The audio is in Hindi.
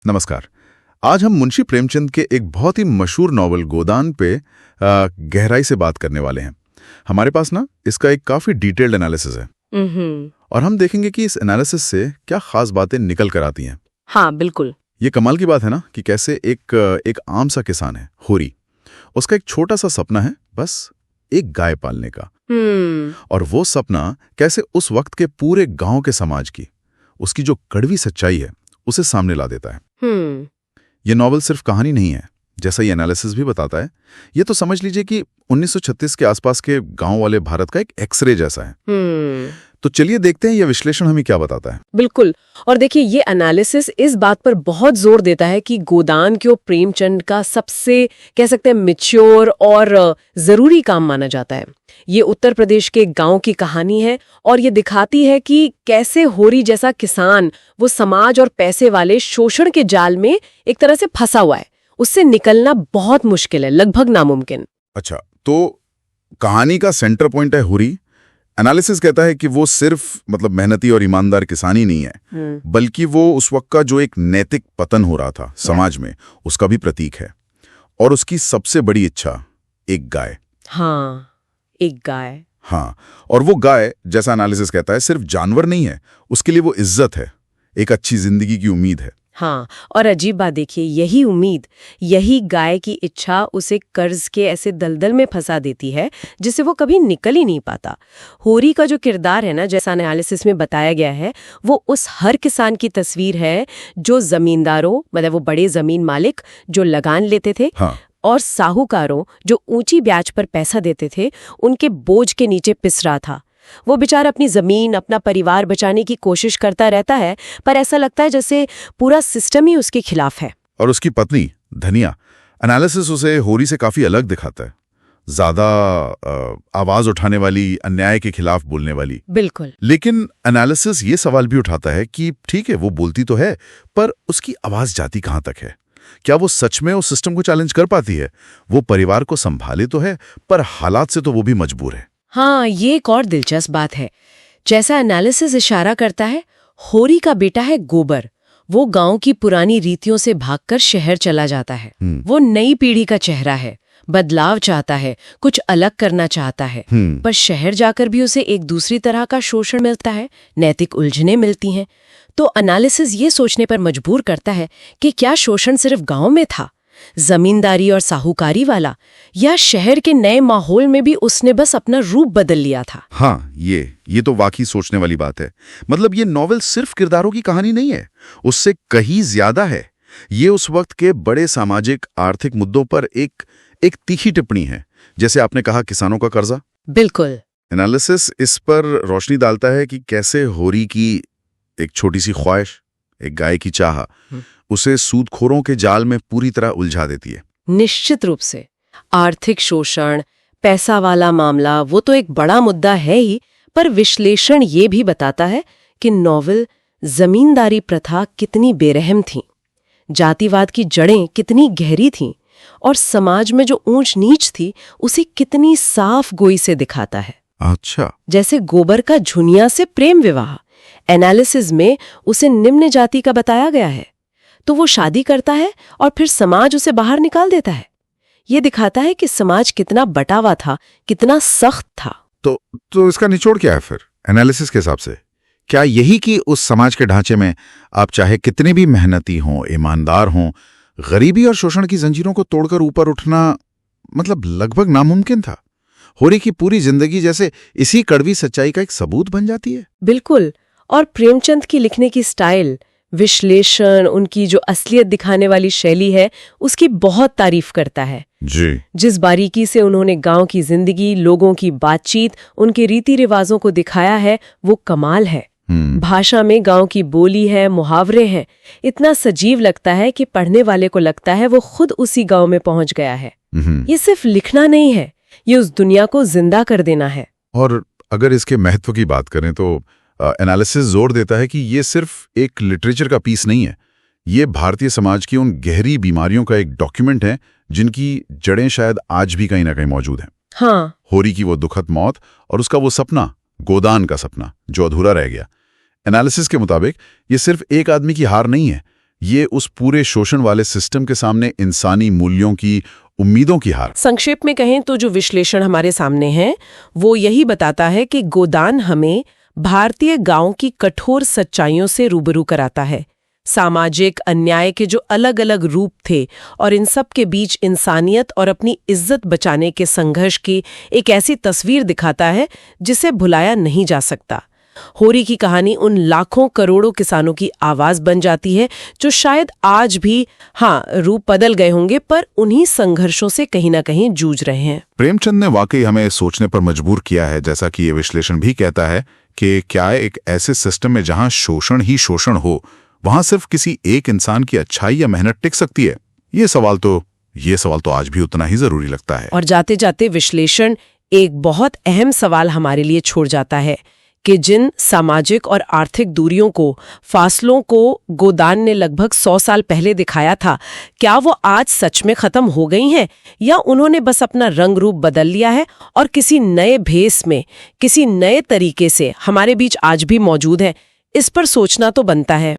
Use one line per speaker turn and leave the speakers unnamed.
नमस्कार। आज हम मुंशी प्रेमचंद के एक बहुत ही मशहूर नॉवल गोदान पे गहराई से बात करने वाले हैं। हमारे पास ना इसका एक काफी डिटेल्ड एनालिसिस है और हम देखेंगे कि इस एनालिसिस से क्या खास बातें निकल कर आती हैं।
हाँ, बिल्कुल।
ये कमाल की बात है ना कि कैसे एक आम सा किसान है होरी, उसका एक छोटा सा सपना है बस एक गाय पालने का। और वो सपना कैसे उस वक्त के पूरे गांव के समाज की उसकी जो कड़वी सच्चाई है उसे सामने ला देता है। ये नॉवल सिर्फ कहानी नहीं है, जैसा ये एनालिसिस भी बताता है। ये तो समझ लीजिए कि 1936 के आसपास के गांव वाले भारत का एक एक्सरे जैसा है। तो चलिए देखते हैं ये विश्लेषण हमें क्या बताता है।
बिल्कुल। और देखिए, ये एनालिसिस इस बात पर बहुत जोर देता है कि गोदान को प्रेमचंद का सबसे कह सकते हैं मैच्योर और जरूरी काम माना जाता है। ये उत्तर प्रदेश के गांव की कहानी है और ये दिखाती है कि कैसे होरी जैसा किसान वो समाज और पैसे वाले शोषण के जाल में एक तरह से फंसा हुआ है। उससे निकलना बहुत मुश्किल है, लगभग नामुमकिन।
अच्छा, तो कहानी का सेंटर पॉइंट है होरी। एनालिसिस कहता है कि वो सिर्फ मेहनती और ईमानदार किसान ही नहीं है, बल्कि वो उस वक्त का जो एक नैतिक पतन हो रहा था समाज में उसका भी प्रतीक है। और उसकी सबसे बड़ी इच्छा एक गाय।
हाँ, एक गाय।
हाँ, और वो गाय जैसा एनालिसिस कहता है सिर्फ जानवर नहीं है, उसके लिए वो इज्जत है, एक अच्छी जिंदगी की उम्मीद है।
हाँ, और अजीब बात देखिए, यही उम्मीद, यही गाय की इच्छा उसे कर्ज के ऐसे दलदल में फंसा देती है जिससे वो कभी निकल ही नहीं पाता। होरी का जो किरदार है ना, जैसा एनालिसिस में बताया गया है, वो उस हर किसान की तस्वीर है जो जमींदारों वो बड़े जमीन मालिक जो लगान लेते थे।
हाँ।
और साहूकारों जो ऊंची ब्याज पर पैसा देते थे, उनके बोझ के नीचे पिस रहा था। वो बेचारा अपनी जमीन, अपना परिवार बचाने की कोशिश करता रहता है, पर ऐसा लगता है जैसे पूरा सिस्टम ही उसके खिलाफ है।
और उसकी पत्नी धनिया, एनालिसिस उसे होरी से काफी अलग दिखाता है, ज्यादा आवाज उठाने वाली, अन्याय के खिलाफ बोलने वाली।
बिल्कुल।
लेकिन एनालिसिस ये सवाल भी उठाता है कि ठीक है, वो बोलती तो है, पर उसकी आवाज जाती कहां तक है? क्या वो सच में उस सिस्टम को चैलेंज कर पाती है? वो परिवार को संभाले तो है, पर हालात से तो वो भी मजबूर है।
हाँ, ये एक और दिलचस्प बात है। जैसा एनालिसिस इशारा करता है, होरी का बेटा है गोबर। वो गांव की पुरानी रीतियों से भागकर शहर चला जाता है। वो नई पीढ़ी का चेहरा है, बदलाव चाहता है, कुछ अलग करना चाहता है। पर शहर जाकर भी उसे एक दूसरी तरह का शोषण मिलता है, नैतिक उलझनें मिलती हैं। तो एनालिसिस ये सोचने पर मजबूर करता है कि क्या शोषण सिर्फ गांव में था, जमींदारी और साहूकारी वाला, या शहर के नए माहौल में भी उसने बस अपना रूप बदल लिया था।
हाँ, ये तो वाकई सोचने वाली बात है। ये नॉवेल सिर्फ किरदारों की कहानी नहीं है, उससे कहीं ज्यादा है। ये उस वक्त के बड़े सामाजिक आर्थिक मुद्दों पर एक तीखी टिप्पणी है, जैसे आपने कहा किसानों का कर्जा।
बिल्कुल।
एनालिसिस इस पर रोशनी डालता है कि कैसे होरी की एक छोटी सी ख्वाहिश, एक गाय की चाह, उसे सूदखोरों के जाल में पूरी तरह उलझा देती है।
निश्चित रूप से आर्थिक शोषण, पैसा वाला मामला, वो तो एक बड़ा मुद्दा है ही, पर विश्लेषण ये भी बताता है कि नॉवेल जमींदारी प्रथा कितनी बेरहम थी, जातिवाद की जड़ें कितनी गहरी थीं, और समाज में जो ऊंच नीच थी उसे कितनी साफ गोई से दिखाता है।
अच्छा।
जैसे गोबर का झुनिया से प्रेम विवाह, एनालिसिस में उसे निम्न जाति का बताया गया है, तो वो शादी करता है और फिर समाज उसे बाहर निकाल देता है। ये दिखाता है कि समाज कितना बटा हुआ था, कितना सख्त था।
तो इसका निचोड़ क्या है फिर एनालिसिस के हिसाब से? क्या यही कि उस समाज के ढांचे में आप चाहे कितने भी मेहनती हों, ईमानदार हों, गरीबी और शोषण की जंजीरों को तोड़कर ऊपर उठना लगभग नामुमकिन था? होरी की पूरी जिंदगी जैसे इसी कड़वी सच्चाई का एक सबूत बन जाती है।
बिल्कुल। और प्रेमचंद की लिखने की स्टाइल, विश्लेषण, उनकी जो असलियत दिखाने वाली शैली है, उसकी बहुत तारीफ करता है
जी।
जिस बारीकी से उन्होंने गांव की जिंदगी, लोगों की बातचीत, उनके रीति रिवाजों को दिखाया है, वो कमाल है। भाषा में गांव की बोली है, मुहावरे हैं, इतना सजीव लगता है कि पढ़ने वाले को लगता है वो खुद उसी गांव में पहुंच गया है। ये सिर्फ लिखना नहीं है, ये उस दुनिया को जिंदा कर देना है।
और अगर इसके महत्व की बात करें तो एनालिसिस जोर देता है कि ये सिर्फ एक लिटरेचर का पीस नहीं है, ये भारतीय समाज की उन गहरी बीमारियों का एक डॉक्यूमेंट है जिनकी जड़ें शायद आज भी कहीं ना कहीं मौजूद हैं।
हाँ।
होरी की वो दुखद मौत और उसका वो सपना, गोदान का सपना, जो अधूरा रह गया। एनालिसिस के मुताबिक ये सिर्फ एक आदमी की हार नहीं है, ये उस पूरे शोषण वाले सिस्टम के सामने इंसानी मूल्यों की, उम्मीदों की हार।
संक्षेप में कहें तो जो विश्लेषण हमारे सामने है वो यही बताता है कि गोदान हमें भारतीय गांव की कठोर सच्चाइयों से रूबरू कराता है। सामाजिक अन्याय के जो अलग अलग रूप थे और इन सब के बीच इंसानियत और अपनी इज्जत बचाने के संघर्ष की एक ऐसी तस्वीर दिखाता है जिसे भुलाया नहीं जा सकता। होरी की कहानी उन लाखों करोड़ों किसानों की आवाज बन जाती है जो शायद आज भी रूप बदल गए होंगे पर उन्हीं संघर्षों से कहीं ना कहीं जूझ रहे हैं।
प्रेमचंद ने वाकई हमें सोचने पर मजबूर किया है, जैसा कि ये विश्लेषण भी कहता है कि क्या एक ऐसे सिस्टम में जहां शोषण ही शोषण हो, वहां सिर्फ किसी एक इंसान की अच्छाई या मेहनत टिक सकती है? ये सवाल तो आज भी उतना ही जरूरी लगता है।
और जाते जाते विश्लेषण एक बहुत अहम सवाल हमारे लिए छोड़ जाता है कि जिन सामाजिक और आर्थिक दूरियों को, फासलों को गोदान ने लगभग 100 साल पहले दिखाया था, क्या वो आज सच में खत्म हो गई हैं या उन्होंने बस अपना रंग रूप बदल लिया है और किसी नए भेस में, किसी नए तरीके से हमारे बीच आज भी मौजूद है? इस पर सोचना तो बनता है।